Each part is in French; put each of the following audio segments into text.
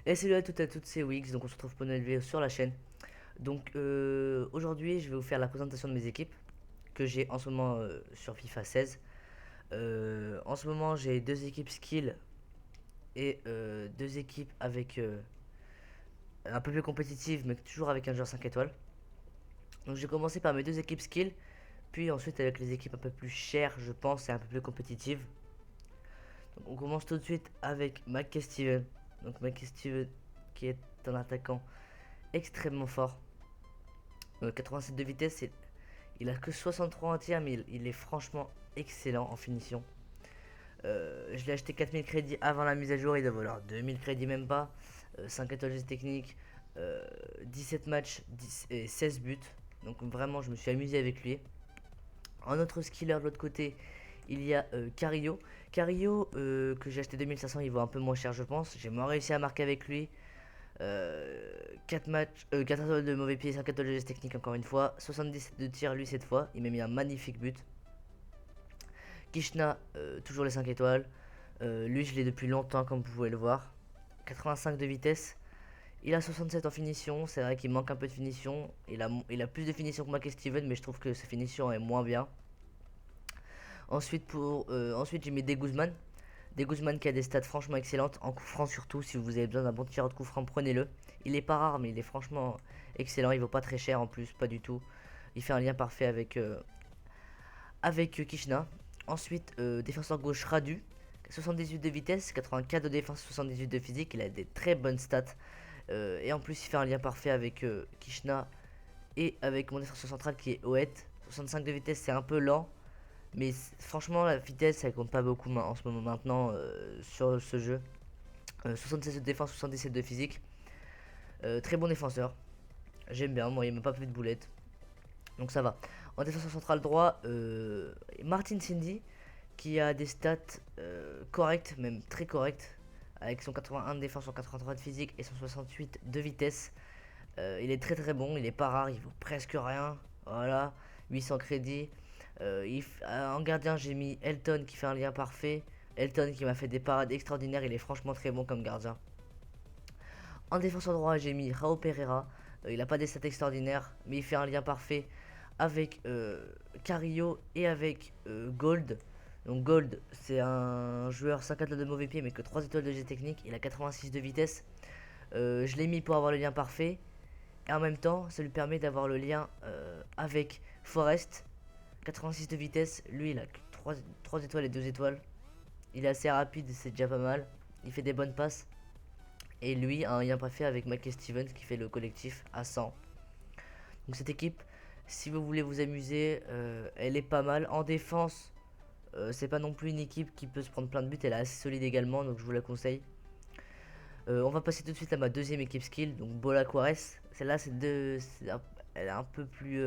Et salut à toutes, c'est Wix, donc on se retrouve pour une nouvelle vidéo sur la chaîne. Donc aujourd'hui je vais vous faire la présentation de mes équipes que j'ai en ce moment sur FIFA 16. En ce moment j'ai deux équipes skill et deux équipes avec un peu plus compétitives mais toujours avec un joueur 5 étoiles. Donc j'ai commencé par mes deux équipes skill, puis ensuite avec les équipes un peu plus chères je pense et un peu plus compétitives. Donc on commence tout de suite avec McKay-Steven. Donc McKay-Steven qui est un attaquant extrêmement fort. 87 de vitesse, il a que 63 en tir, mais il est franchement excellent en finition. Je l'ai acheté 4000 crédits avant la mise à jour, il doit valoir 2000 crédits même pas. 5 étoiles de technique, 17 matchs 10 et 16 buts. Donc vraiment, je me suis amusé avec lui. En autre skiller de l'autre côté, il y a Carillo. Carillo, que j'ai acheté 2500, il vaut un peu moins cher, je pense. J'ai moins réussi à marquer avec lui. 4 matchs, 4 étoiles de mauvais pied, 5 étoiles de geste technique encore une fois, 77 de tir lui cette fois, il m'a mis un magnifique but. Kishna, toujours les 5 étoiles, lui je l'ai depuis longtemps comme vous pouvez le voir. 85 de vitesse, il a 67 en finition, c'est vrai qu'il manque un peu de finition, il a plus de finition que McKay-Steven mais je trouve que sa finition est moins bien. Ensuite j'ai mis Des Guzman. Des Guzman qui a des stats franchement excellentes, en coup franc surtout, si vous avez besoin d'un bon tireur de coup franc, prenez-le. Il est pas rare, mais il est franchement excellent, il vaut pas très cher en plus, pas du tout. Il fait un lien parfait avec Kishna. Ensuite, défenseur gauche Radu, 78 de vitesse, 84 de défense, 78 de physique, il a des très bonnes stats. Et en plus, il fait un lien parfait avec Kishna et avec mon défenseur central qui est Oet. 65 de vitesse, c'est un peu lent, mais franchement, la vitesse, elle compte pas beaucoup en ce moment maintenant sur ce jeu. 76 de défense, 77 de physique. Très bon défenseur. J'aime bien, moi il m'a pas fait de boulette. Donc ça va. En défenseur central droit, Martin Cindy qui a des stats correctes, même très correctes. Avec son 81 de défense, son 83 de physique et son 68 de vitesse. Il est très très bon, il est pas rare, il vaut presque rien. Voilà, 800 crédits. En gardien, j'ai mis Elton qui fait un lien parfait. Elton qui m'a fait des parades extraordinaires, il est franchement très bon comme gardien. En défenseur droit, j'ai mis Rao Pereira. Il n'a pas des stats extraordinaires, mais il fait un lien parfait avec Carillo et avec Gold. Donc Gold, c'est un joueur 5 étoiles de mauvais pied, mais que 3 étoiles de jet technique. Il a 86 de vitesse. Je l'ai mis pour avoir le lien parfait. Et en même temps, ça lui permet d'avoir le lien avec Forest. 86 de vitesse. Lui, il a que 3 étoiles et 2 étoiles. Il est assez rapide, c'est déjà pas mal. Il fait des bonnes passes. Et lui a un lien parfait avec McKay-Steven qui fait le collectif à 100. Donc cette équipe, si vous voulez vous amuser, elle est pas mal. En défense, c'est pas non plus une équipe qui peut se prendre plein de buts. Elle est assez solide également, donc je vous la conseille. On va passer tout de suite à ma deuxième équipe skill, donc Bola Quares. Celle-là, elle est un peu plus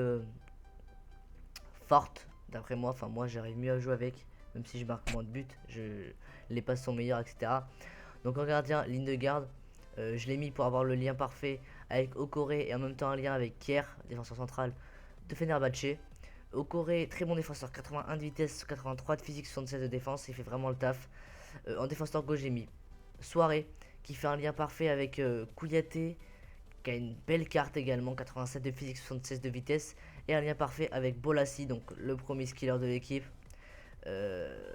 forte, d'après moi. Enfin, moi, j'arrive mieux à jouer avec, même si je marque moins de buts. Les passes sont meilleures, etc. Donc en gardien, ligne de garde, je l'ai mis pour avoir le lien parfait avec Okore et en même temps un lien avec Kier, défenseur central de Fenerbahçe. Okore, très bon défenseur, 81 de vitesse, 83 de physique, 76 de défense, il fait vraiment le taf. En défenseur gauche, j'ai mis Soirée, qui fait un lien parfait avec Kouyaté, qui a une belle carte également, 87 de physique, 76 de vitesse, et un lien parfait avec Bolassi, donc le premier skiller de l'équipe.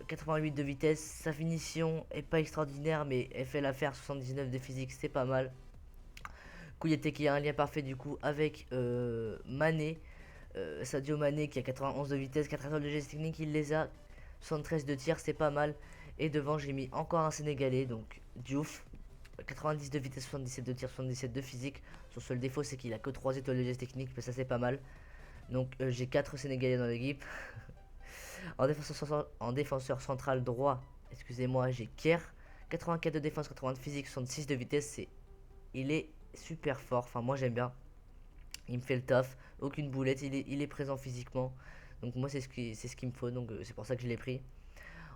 88 de vitesse, sa finition est pas extraordinaire, mais elle fait l'affaire. 79 de physique, c'est pas mal. Kouyaté qui a un lien parfait du coup avec Mané. Sadio Mané qui a 91 de vitesse, 4 étoiles de geste technique, il les a. 73 de tir, c'est pas mal. Et devant, j'ai mis encore un Sénégalais, donc Diouf. 90 de vitesse, 77 de tir, 77 de physique. Son seul défaut, c'est qu'il a que 3 étoiles de geste technique, mais ça, c'est pas mal. Donc, j'ai 4 Sénégalais dans l'équipe. En défenseur central droit, excusez-moi, j'ai Kier. 84 de défense, 80 de physique, 66 de vitesse. Il est super fort. Enfin, moi j'aime bien. Il me fait le taf. Aucune boulette. Il est présent physiquement. Donc, moi, c'est ce qu'il me faut. Donc, c'est pour ça que je l'ai pris.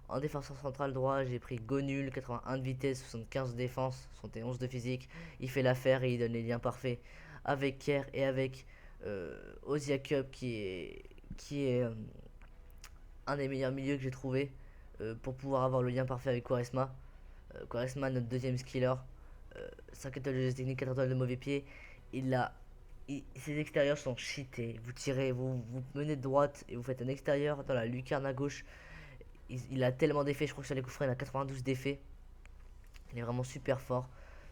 En défenseur central droit, j'ai pris Gonul. 81 de vitesse, 75 de défense, 71 de physique. Il fait l'affaire et il donne les liens parfaits avec Kier et avec Ozia Cup qui est un des meilleurs milieux que j'ai trouvé pour pouvoir avoir le lien parfait avec Quaresma. Quaresma, notre deuxième skiller. 5 étoiles de geste technique, 4 étoiles de mauvais pied. Il a, ses extérieurs sont cheatés. Vous tirez, vous menez de droite et vous faites un extérieur dans la lucarne à gauche. Il a tellement d'effets, je crois que sur les coups francs, il a 92 d'effets. Il est vraiment super fort.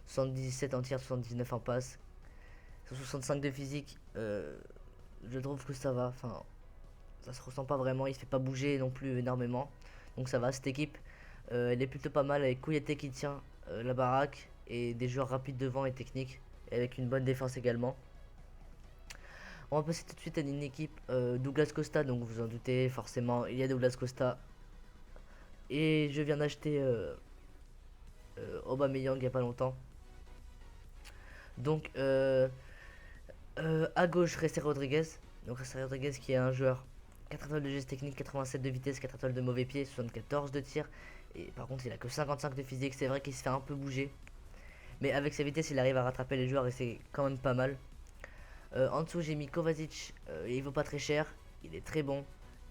77 en tir, 79 en passe. 65 de physique. Je trouve que ça va. Enfin, ça se ressent pas vraiment. Il se fait pas bouger non plus énormément. Donc ça va, cette équipe. Elle est plutôt pas mal avec Kouyaté qui tient la baraque. Et des joueurs rapides devant et techniques. Et avec une bonne défense également. On va passer tout de suite à une équipe Douglas Costa. Donc vous en doutez, forcément, il y a Douglas Costa. Et je viens d'acheter Aubameyang il y a pas longtemps. Donc à gauche, Ressé Rodriguez. Donc Ressé Rodriguez qui est un joueur 4 étoiles de geste technique, 87 de vitesse, 4 étoiles de mauvais pied, 74 de tir. Et par contre, il a que 55 de physique. C'est vrai qu'il se fait un peu bouger. Mais avec sa vitesse, il arrive à rattraper les joueurs et c'est quand même pas mal. En dessous, j'ai mis Kovacic. Il vaut pas très cher. Il est très bon.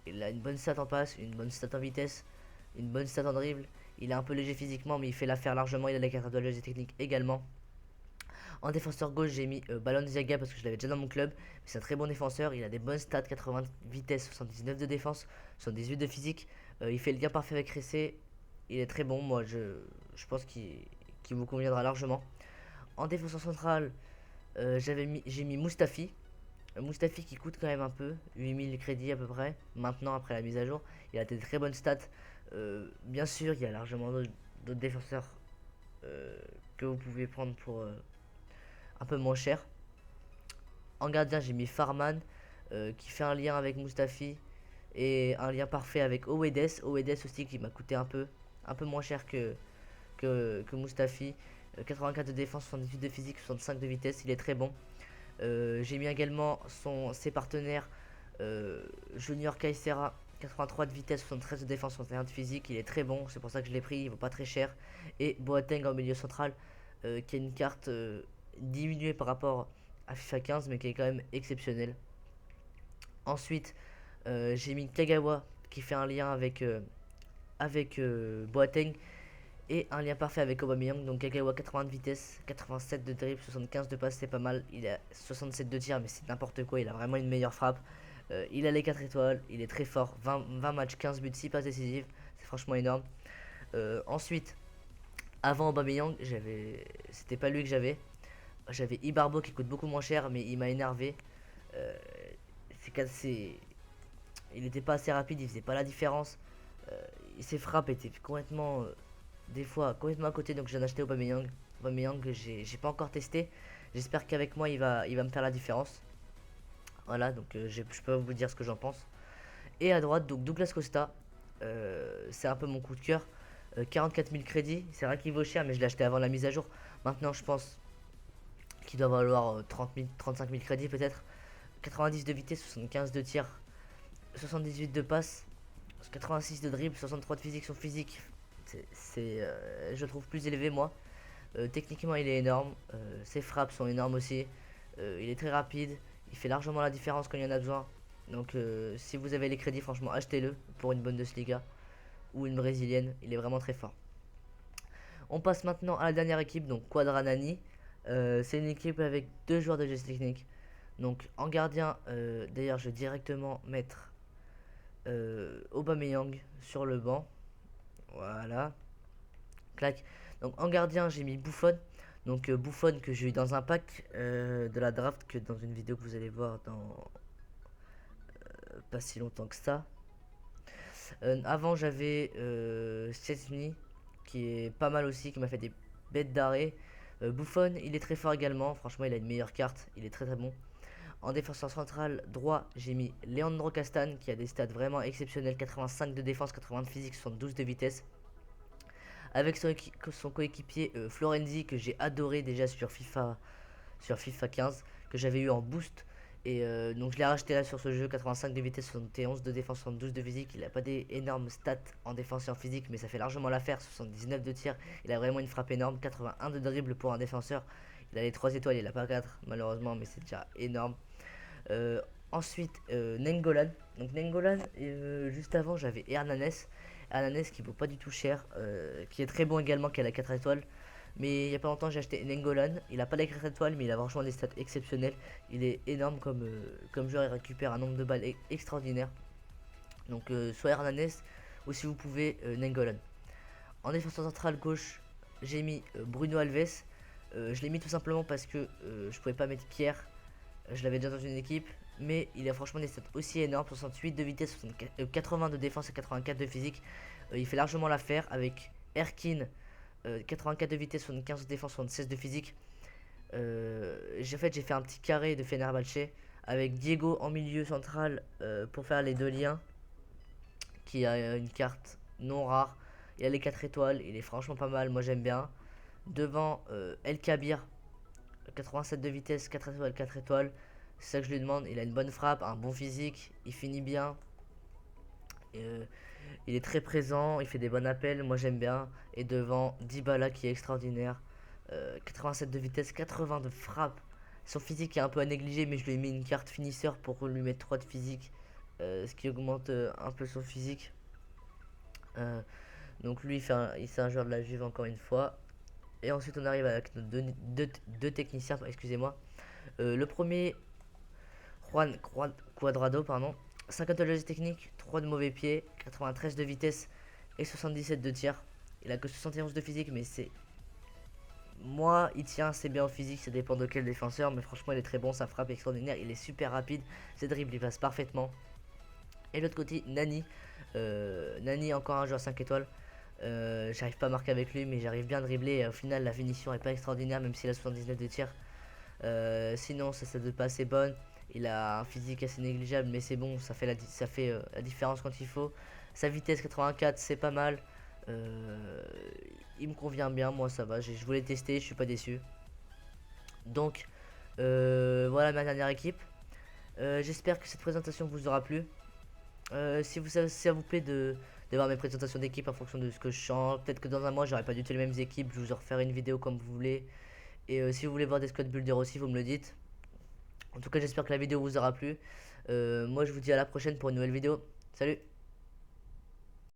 Il a une bonne stat en passe, une bonne stat en vitesse, une bonne stat en dribble. Il est un peu léger physiquement, mais il fait l'affaire largement. Il a les 4 étoiles de geste technique également. En défenseur gauche, j'ai mis Ballon-Diaga parce que je l'avais déjà dans mon club. Mais c'est un très bon défenseur. Il a des bonnes stats, 80 de vitesse, 79 de défense, 78 de physique. Il fait le lien parfait avec Ressé. Il est très bon. Moi, je pense qu'il vous conviendra largement. En défenseur central, j'ai mis Mustafi. Mustafi qui coûte quand même un peu, 8000 crédits à peu près. Maintenant, après la mise à jour, il a des très bonnes stats. Bien sûr, il y a largement d'autres défenseurs que vous pouvez prendre pour un peu moins cher. En gardien, j'ai mis Farman qui fait un lien avec Mustafi et un lien parfait avec Owedes. Owedes aussi qui m'a coûté un peu moins cher que Mustafi. 84 de défense, 78 de physique, 65 de vitesse, il est très bon. J'ai mis également ses partenaires Junior Kaysera, 83 de vitesse, 73 de défense, 61 de physique, il est très bon, c'est pour ça que je l'ai pris, il vaut pas très cher. Et Boateng en milieu central qui a une carte diminuée par rapport à FIFA 15 mais qui est quand même exceptionnelle. Ensuite j'ai mis Kagawa qui fait un lien avec Boateng et un lien parfait avec Aubameyang. Donc Kagawa 80 de vitesse, 87 de dribble, 75 de passe, c'est pas mal. Il a 67 de tir mais c'est n'importe quoi, il a vraiment une meilleure frappe. Il a les 4 étoiles, il est très fort, 20 matchs, 15 buts, 6 passes décisives, c'est franchement énorme. Ensuite, avant Aubameyang, c'était pas lui que j'avais. J'avais Ibarbo qui coûte beaucoup moins cher mais il m'a énervé. Euh, il était pas assez rapide, il faisait pas la différence. Ses frappes étaient complètement des fois complètement à côté, donc j'ai acheté Aubameyang. Aubameyang que j'ai pas encore testé. J'espère qu'avec moi il va me faire la différence. Voilà, donc je peux vous dire ce que j'en pense. Et à droite, donc Douglas Costa, c'est un peu mon coup de cœur. 44 000 crédits, c'est vrai qu'il vaut cher, mais je l'ai acheté avant la mise à jour. Maintenant, je pense qu'il doit valoir 30 000, 35 000 crédits peut-être. 90 de vitesse, 75 de tir, 78 de passe, 86 de dribble, 63 de physique. Son physique, je trouve plus élevé moi. Techniquement, il est énorme. Ses frappes sont énormes aussi. Il est très rapide. Il fait largement la différence quand il y en a besoin. Donc, si vous avez les crédits, franchement, achetez-le pour une Bundesliga ou une brésilienne. Il est vraiment très fort. On passe maintenant à la dernière équipe, donc Quadranani. C'est une équipe avec deux joueurs de geste technique. Donc, en gardien, d'ailleurs, je vais directement mettre Aubameyang sur le banc. Voilà. Clac. Donc en gardien, j'ai mis Buffon. Donc Buffon que j'ai eu dans un pack de la draft, que dans une vidéo que vous allez voir dans pas si longtemps que ça. Avant, j'avais Szczesny qui est pas mal aussi, qui m'a fait des bêtes d'arrêt. Buffon, il est très fort également. Franchement, il a une meilleure carte. Il est très très bon. En défenseur central droit, j'ai mis Leandro Castan qui a des stats vraiment exceptionnels, 85 de défense, 80 de physique, 72 de vitesse. Avec son coéquipier Florenzi que j'ai adoré déjà sur FIFA 15, que j'avais eu en boost. Et donc je l'ai racheté là sur ce jeu, 85 de vitesse, 71 de défense, 72 de physique. Il n'a pas des énormes stats en défense et en physique, mais ça fait largement l'affaire, 79 de tir. Il a vraiment une frappe énorme, 81 de dribble pour un défenseur. Il a les 3 étoiles, il n'a pas 4 malheureusement, mais c'est déjà énorme. Ensuite, Nengolan. Donc Nengolan, juste avant j'avais Hernanes. Hernanes qui vaut pas du tout cher, qui est très bon également, qui a la 4 étoiles. Mais il y a pas longtemps j'ai acheté Nengolan. Il a pas les 4 étoiles mais il a franchement des stats exceptionnelles. Il est énorme comme joueur, il récupère un nombre de balles extraordinaire. Donc soit Hernanes ou si vous pouvez Nengolan. En défenseur central gauche, j'ai mis Bruno Alves. Je l'ai mis tout simplement parce que je pouvais pas mettre Pierre. Je l'avais déjà dans une équipe. Mais il a franchement des stats aussi énormes. 68 de vitesse, 80 de défense et 84 de physique. Il fait largement l'affaire avec Erkin. 84 de vitesse, 75 de défense, 76 de physique. J'ai fait un petit carré de Fenerbahçe avec Diego en milieu central pour faire les deux liens. Qui a une carte non rare. Il a les 4 étoiles, il est franchement pas mal, moi j'aime bien. Devant El Kabir, 87 de vitesse, 4 étoiles, 4 étoiles. C'est ça que je lui demande. Il a une bonne frappe, un bon physique, il finit bien. Il est très présent, il fait des bons appels, moi j'aime bien. Et devant Dybala qui est extraordinaire. 87 de vitesse, 80 de frappe. Son physique est un peu à négliger, mais je lui ai mis une carte finisseur pour lui mettre 3 de physique. Ce qui augmente un peu son physique. Donc lui, c'est un joueur de la Juve encore une fois. Et ensuite on arrive avec nos deux techniciens, excusez-moi. Le premier, Juan Cuadrado, pardon. 50 de technique, 3 de mauvais pied, 93 de vitesse et 77 de tir. Il a que 71 de physique, mais c'est... Moi, il tient assez bien au physique, ça dépend de quel défenseur, mais franchement il est très bon, sa frappe est extraordinaire, il est super rapide, ses dribbles il passe parfaitement. Et l'autre côté, Nani. Nani, encore un joueur 5 étoiles. J'arrive pas à marquer avec lui, mais j'arrive bien à dribbler. Et au final, la finition est pas extraordinaire, même s'il a 79 de tir. Sinon, ça doit pas assez bonne. Il a un physique assez négligeable, mais c'est bon, ça fait la différence quand il faut. Sa vitesse 84, c'est pas mal. Il me convient bien, moi ça va. Je voulais tester, je suis pas déçu. Donc, voilà ma dernière équipe. J'espère que cette présentation vous aura plu. Si ça vous plaît de voir mes présentations d'équipe en fonction de ce que je change, peut-être que dans un mois j'aurai pas du tout les mêmes équipes, je vous en referai une vidéo comme vous voulez. Et si vous voulez voir des squad builders aussi, vous me le dites. En tout cas, j'espère que la vidéo vous aura plu. Moi, je vous dis à la prochaine pour une nouvelle vidéo. Salut!